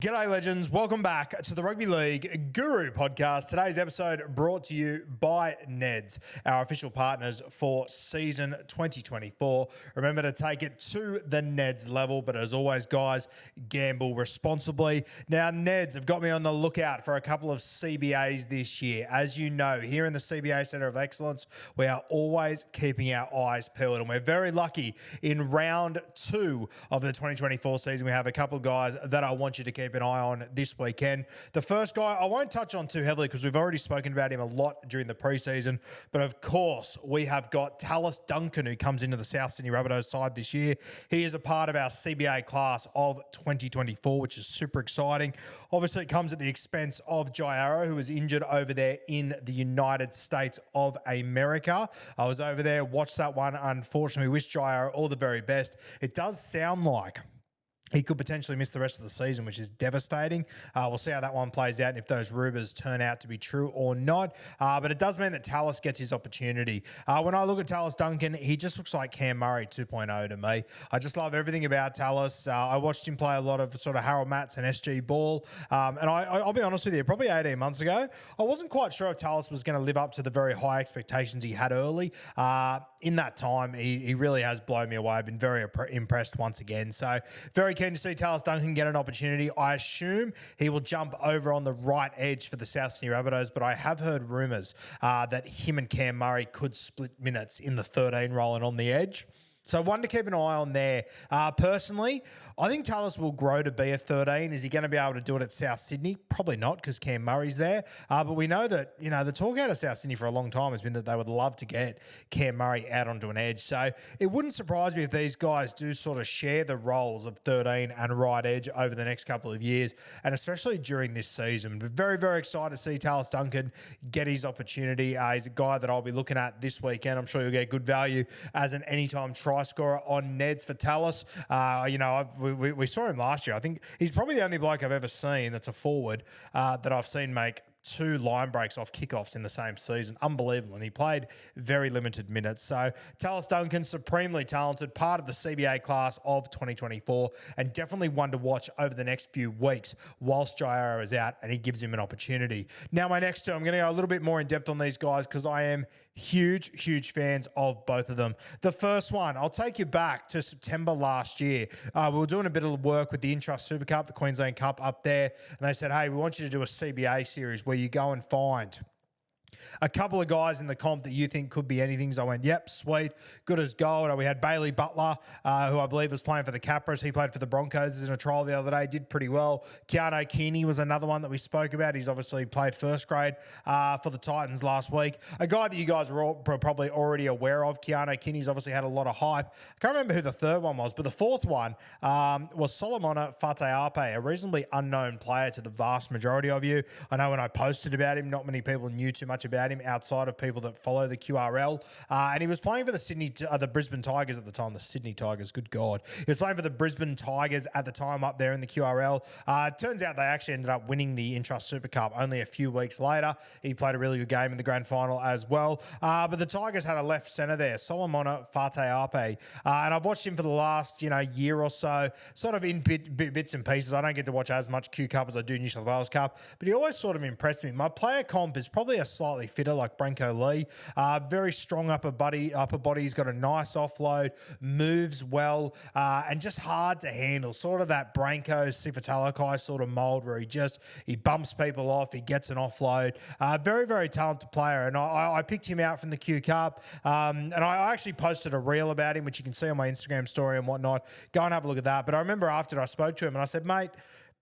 G'day legends, welcome back to the Rugby League Guru podcast. Today's episode brought to you by Neds, our official partners for season 2024. Remember to take it to the Neds level, but as always guys, gamble responsibly. Now Neds have got me on the lookout for a couple of CBAs this year. As you know, here in the CBA Centre of Excellence, we are always keeping our eyes peeled, and we're very lucky in round 2 of the 2024 season. We have a couple of guys that I want you to keep an eye on this weekend. The first guy I won't touch on too heavily because we've already spoken about him a lot during the preseason, but of course we have got Talis Duncan, who comes into the South Sydney Rabbitohs side this year. He is a part of our CBA class of 2024, which is super exciting. Obviously it comes at the expense of Jai Arrow, who was injured over there in the United States of America. I was over there, watched that one. Unfortunately, wish Jai Arrow all the very best. It does sound like he could potentially miss the rest of the season, which is devastating. We'll see how that one plays out and if those rumours turn out to be true or not. But it does mean that Tallis gets his opportunity. When I look at Talis Duncan, he just looks like Cam Murray 2.0 to me. I just love everything about Tallis. I watched him play a lot of sort of Harold Matts and SG ball. And I'll be honest with you, probably 18 months ago, I wasn't quite sure if Tallis was going to live up to the very high expectations he had early. In that time, he really has blown me away. I've been very impressed once again. So very keen to see Talis Duncan get an opportunity. I assume he will jump over on the right edge for the South Sydney Rabbitohs, but I have heard rumours that him and Cam Murray could split minutes in the 13 role and on the edge. So one to keep an eye on there. Personally, I think Tallis will grow to be a 13. Is he going to be able to do it at South Sydney? Probably not, because Cam Murray's there. But we know that, you know, the talk out of South Sydney for a long time has been that they would love to get Cam Murray out onto an edge. So it wouldn't surprise me if these guys do sort of share the roles of 13 and right edge over the next couple of years, and especially during this season. We're very, very excited to see Talis Duncan get his opportunity. He's a guy that I'll be looking at this weekend. I'm sure you'll get good value as an anytime try scorer on Neds for Tallis. We saw him last year. I think he's probably the only bloke I've ever seen that's a forward that I've seen make 2 line breaks off kickoffs in the same season. Unbelievable. And he played very limited minutes. So Talis Duncan, supremely talented, part of the CBA class of 2024, and definitely one to watch over the next few weeks whilst Jai Arrow is out and he gives him an opportunity. Now, my next two, I'm going to go a little bit more in depth on these guys because I am huge fans of both of them. The first one, I'll take you back to September last year. We were doing a bit of work with the Intrust Super Cup, the Queensland Cup up there, and they said, hey, we want you to do a CBA series where you go and find a couple of guys in the comp that you think could be anything. So I went, yep, sweet, good as gold. We had Bailey Butler, who I believe was playing for the Capras. He played for the Broncos in a trial the other day, did pretty well. Keanu Keeney was another one that we spoke about. He's obviously played first grade for the Titans last week. A guy that you guys are probably already aware of. Keanu Keeney's obviously had a lot of hype. I can't remember who the third one was, but the fourth one was Solomona Faataape, a reasonably unknown player to the vast majority of you. I know when I posted about him, not many people knew too much about him outside of people that follow the QRL. And he was playing for the Brisbane Tigers at the time. The Sydney Tigers, good God. He was playing for the Brisbane Tigers at the time up there in the QRL. It turns out they actually ended up winning the Intrust Super Cup only a few weeks later. He played a really good game in the grand final as well. But the Tigers had a left centre there, Solomona Faataape. And I've watched him for the last, year or so, sort of in bits and pieces. I don't get to watch as much Q Cup as I do New South Wales Cup, but he always sort of impressed me. My player comp is probably a slightly fitter like Branko Lee. Very strong upper body. He's got a nice offload, moves well, and just hard to handle. Sort of that Branko Sifatalakai sort of mold where he bumps people off, he gets an offload. Very, very talented player. And I picked him out from the Q Cup. And I actually posted a reel about him, which you can see on my Instagram story and whatnot. Go and have a look at that. But I remember after I spoke to him and I said, mate,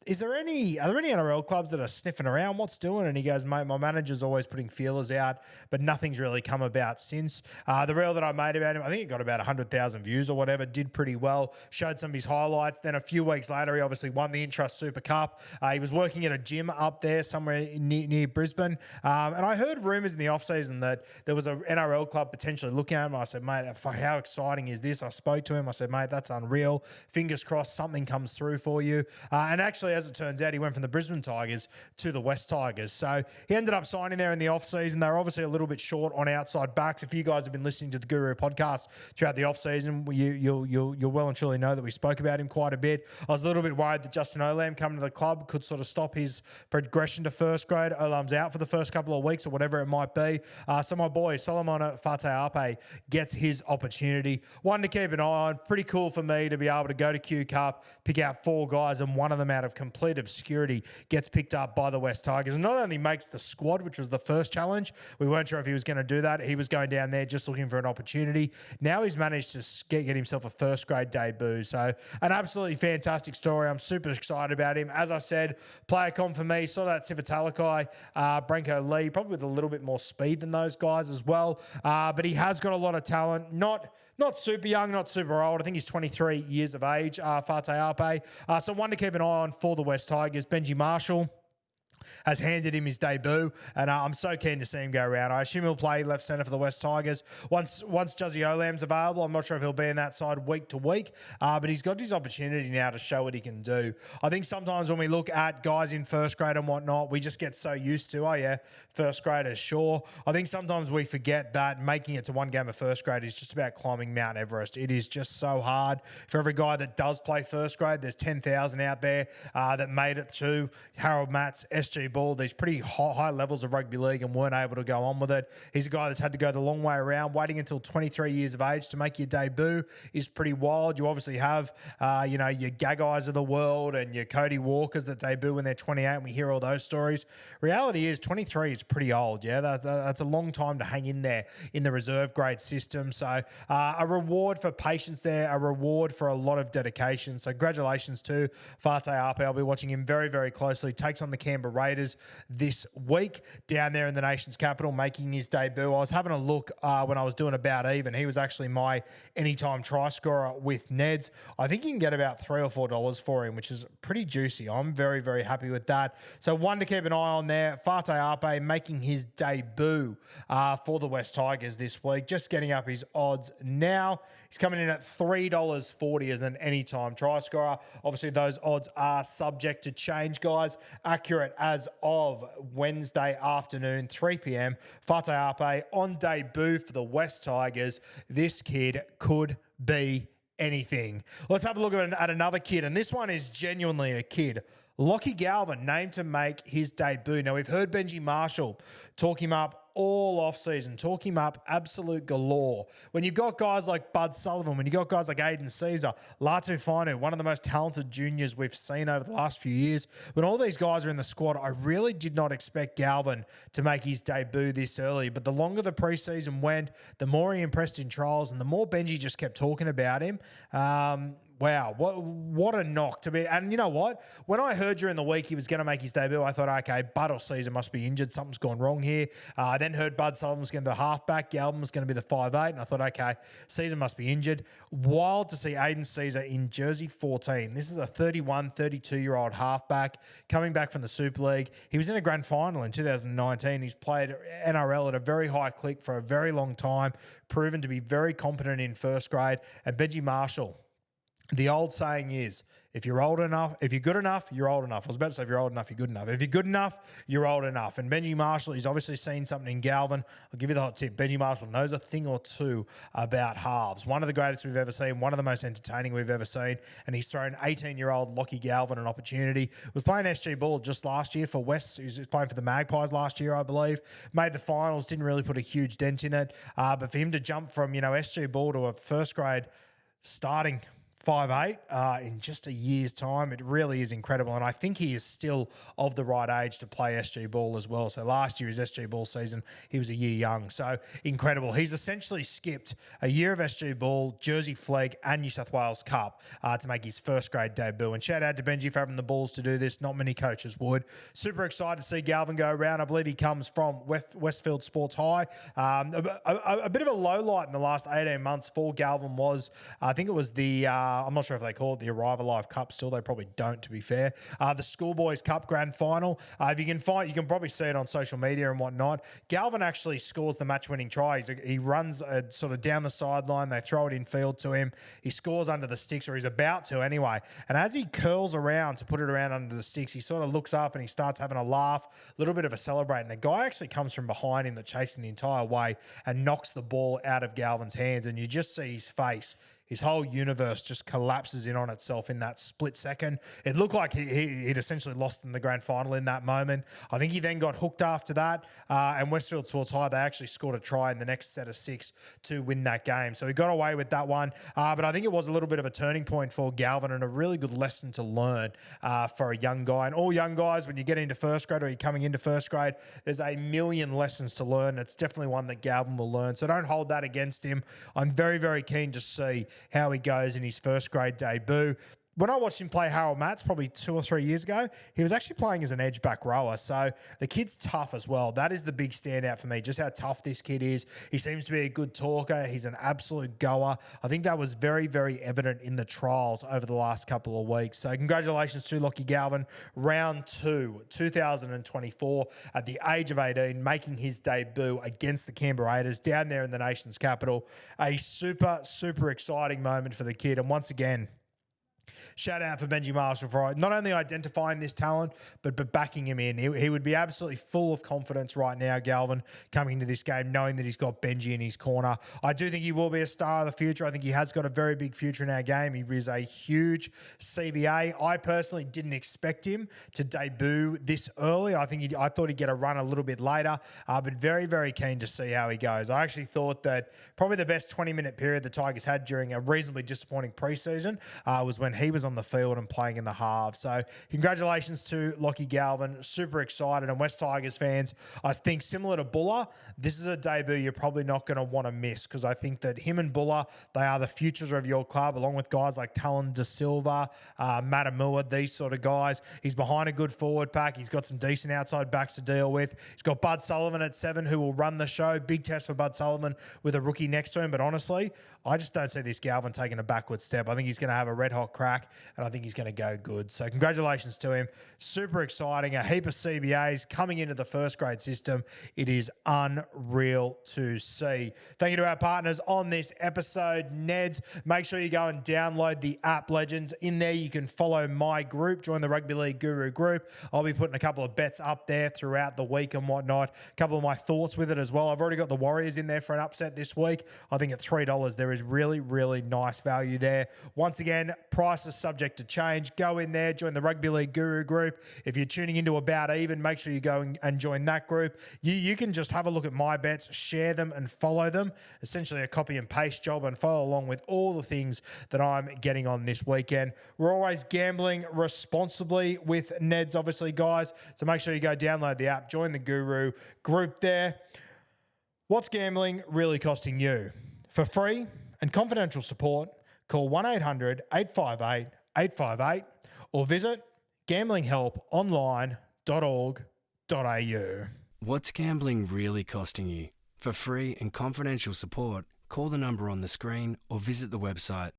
are there any NRL clubs that are sniffing around? What's doing? And he goes, mate, my manager's always putting feelers out, but nothing's really come about since. The reel that I made about him, I think it got about 100,000 views or whatever, did pretty well, showed some of his highlights. Then a few weeks later, he obviously won the Intrust Super Cup. He was working at a gym up there somewhere near Brisbane. And I heard rumours in the off-season that there was an NRL club potentially looking at him. I said, mate, how exciting is this? I spoke to him. I said, mate, that's unreal. Fingers crossed something comes through for you. And actually, as it turns out, he went from the Brisbane Tigers to the West Tigers. So he ended up signing there in the off-season. They were obviously a little bit short on outside backs. If you guys have been listening to the Guru podcast throughout the off-season, you'll well and truly know that we spoke about him quite a bit. I was a little bit worried that Justin Olam coming to the club could sort of stop his progression to first grade. Olam's out for the first couple of weeks or whatever it might be. So my boy, Solomona Faataape, gets his opportunity. One to keep an eye on. Pretty cool for me to be able to go to Q Cup, pick out 4 guys, and one of them out of complete obscurity gets picked up by the West Tigers. And not only makes the squad, which was the first challenge, we weren't sure if he was going to do that. He was going down there just looking for an opportunity. Now he's managed to get himself a first grade debut. So an absolutely fantastic story. I'm super excited about him. As I said, player comp for me, saw that Sivatalakai, Branko Lee, probably with a little bit more speed than those guys as well. But he has got a lot of talent. Not super young, not super old. I think he's 23 years of age, Faataape. So one to keep an eye on for the West Tigers. Benji Marshall has handed him his debut, and I'm so keen to see him go around. I assume he'll play left centre for the West Tigers. Once Juzzy Olam's available, I'm not sure if he'll be in that side week to week, but he's got his opportunity now to show what he can do. I think sometimes when we look at guys in first grade and whatnot, we just get so used to, first graders, sure. I think sometimes we forget that making it to one game of first grade is just about climbing Mount Everest. It is just so hard. For every guy that does play first grade, there's 10,000 out there that made it to Harold Matts, SG Ball, these pretty high levels of rugby league and weren't able to go on with it. He's a guy that's had to go the long way around. Waiting until 23 years of age to make your debut is pretty wild. You obviously have, your Gaggais of the world and your Cody Walkers that debut when they're 28, and we hear all those stories. Reality is 23 is pretty old, that's a long time to hang in there in the reserve grade system. So a reward for patience there, a reward for a lot of dedication. So congratulations to Faataape. I'll be watching him very, very closely. Takes on the Canberra Raiders this week down there in the nation's capital, making his debut. I was having a look when I was doing about even. He was actually my anytime try scorer with Neds. I think you can get about $3 or $4 for him, which is pretty juicy. I'm very, very happy with that. So one to keep an eye on there. Faataape making his debut for the West Tigers this week. Just getting up his odds now. He's coming in at $3.40 as an anytime try scorer. Obviously, those odds are subject to change, guys. Accurate as of Wednesday afternoon, 3 p.m. Faataape on debut for the West Tigers. This kid could be anything. Let's have a look at another kid, and this one is genuinely a kid. Lachlan Galvin named to make his debut. Now, we've heard Benji Marshall talk him up all off-season, talk him up absolute galore. When you've got guys like Bud Sullivan, when you've got guys like Aiden Caesar, Latu Fainu, one of the most talented juniors we've seen over the last few years, when all these guys are in the squad, I really did not expect Galvin to make his debut this early. But the longer the preseason went, the more he impressed in trials and the more Benji just kept talking about him. Wow, what a knock to be. And you know what? When I heard during the week he was going to make his debut, I thought, okay, Bud or Caesar must be injured. Something's gone wrong here. I then heard Bud Sullivan was going to be the halfback. Galvin was going to be the 5'8", and I thought, okay, Caesar must be injured. Wild to see Aiden Caesar in jersey 14. This is a 31, 32-year-old halfback coming back from the Super League. He was in a grand final in 2019. He's played NRL at a very high click for a very long time, proven to be very competent in first grade. And Benji Marshall, the old saying is, if you're old enough, if you're good enough, you're old enough. I was about to say if you're old enough, you're good enough. If you're good enough, you're old enough. And Benji Marshall, he's obviously seen something in Galvin. I'll give you the hot tip. Benji Marshall knows a thing or two about halves. One of the greatest we've ever seen, one of the most entertaining we've ever seen. And he's thrown 18-year-old Lachlan Galvin an opportunity. Was playing SG Ball just last year for West. He was playing for the Magpies last year, I believe. Made the finals, didn't really put a huge dent in it. But for him to jump from, SG Ball to a first grade starting 5'8" in just a year's time. It really is incredible. And I think he is still of the right age to play SG Ball as well. So last year, his SG Ball season, he was a year young. So incredible. He's essentially skipped a year of SG Ball, Jersey Flegg and New South Wales Cup to make his first grade debut. And shout out to Benji for having the balls to do this. Not many coaches would. Super excited to see Galvin go around. I believe he comes from Westfield Sports High. A bit of a low light in the last 18 months for Galvin was, I think it was the I'm not sure if they call it the Arrive Alive Cup still. They probably don't, to be fair. The Schoolboys Cup Grand Final. If you can find, you can probably see it on social media and whatnot. Galvin actually scores the match-winning try. He runs sort of down the sideline. They throw it in field to him. He scores under the sticks, or he's about to anyway. And as he curls around to put it around under the sticks, he sort of looks up and he starts having a laugh, a little bit of a celebrate. And the guy actually comes from behind him, that chasing the entire way, and knocks the ball out of Galvin's hands. And you just see his face. His whole universe just collapses in on itself in that split second. It looked like he'd essentially lost in the grand final in that moment. I think he then got hooked after that. And Westfield Sports High, they actually scored a try in the next set of 6 to win that game. So he got away with that one. But I think it was a little bit of a turning point for Galvin and a really good lesson to learn for a young guy. And all young guys, when you get into first grade or you're coming into first grade, there's a million lessons to learn. It's definitely one that Galvin will learn. So don't hold that against him. I'm very, very keen to see how he goes in his first grade debut. When I watched him play Harold Matts probably 2 or 3 years ago, he was actually playing as an edge back rower. So the kid's tough as well. That is the big standout for me, just how tough this kid is. He seems to be a good talker. He's an absolute goer. I think that was very, very evident in the trials over the last couple of weeks. So congratulations to Lachlan Galvin. Round 2, 2024, at the age of 18, making his debut against the Canberra Raiders down there in the nation's capital. A super, super exciting moment for the kid. And once again, shout out for Benji Marshall for not only identifying this talent, but backing him in. He would be absolutely full of confidence right now, Galvin, coming into this game, knowing that he's got Benji in his corner. I do think he will be a star of the future. I think he has got a very big future in our game. He is a huge CBA. I personally didn't expect him to debut this early. I thought he'd get a run a little bit later, but very, very keen to see how he goes. I actually thought that probably the best 20-minute period the Tigers had during a reasonably disappointing preseason was when he was on the field and playing in the half. So congratulations to Lachie Galvin. Super excited. And West Tigers fans, I think similar to Buller, this is a debut you're probably not going to want to miss, because I think that him and Buller, they are the futures of your club, along with guys like Talon De Silva, Matamua, these sort of guys. He's behind a good forward pack. He's got some decent outside backs to deal with. He's got Bud Sullivan at 7 who will run the show. Big test for Bud Sullivan with a rookie next to him. But honestly, I just don't see this Galvin taking a backward step. I think he's going to have a red-hot crack, and I think he's going to go good. So congratulations to him. Super exciting. A heap of CBAs coming into the first grade system. It is unreal to see. Thank you to our partners on this episode, Neds. Make sure you go and download the app, Legends. In there, you can follow my group. Join the Rugby League Guru group. I'll be putting a couple of bets up there throughout the week and whatnot. A couple of my thoughts with it as well. I've already got the Warriors in there for an upset this week. I think at $3, there is really, really nice value there. Once again, price is subject to change. Go in there, join the Rugby League Guru group. If you're tuning into About Even, make sure you go and join that group. You can just have a look at my bets, share them and follow them. Essentially a copy and paste job, and follow along with all the things that I'm getting on this weekend. We're always gambling responsibly with Neds, obviously, guys. So make sure you go download the app, join the Guru group there. What's gambling really costing you? For free and confidential support, call 1-800-858-858 or visit gamblinghelponline.org.au. What's gambling really costing you? For free and confidential support, call the number on the screen or visit the website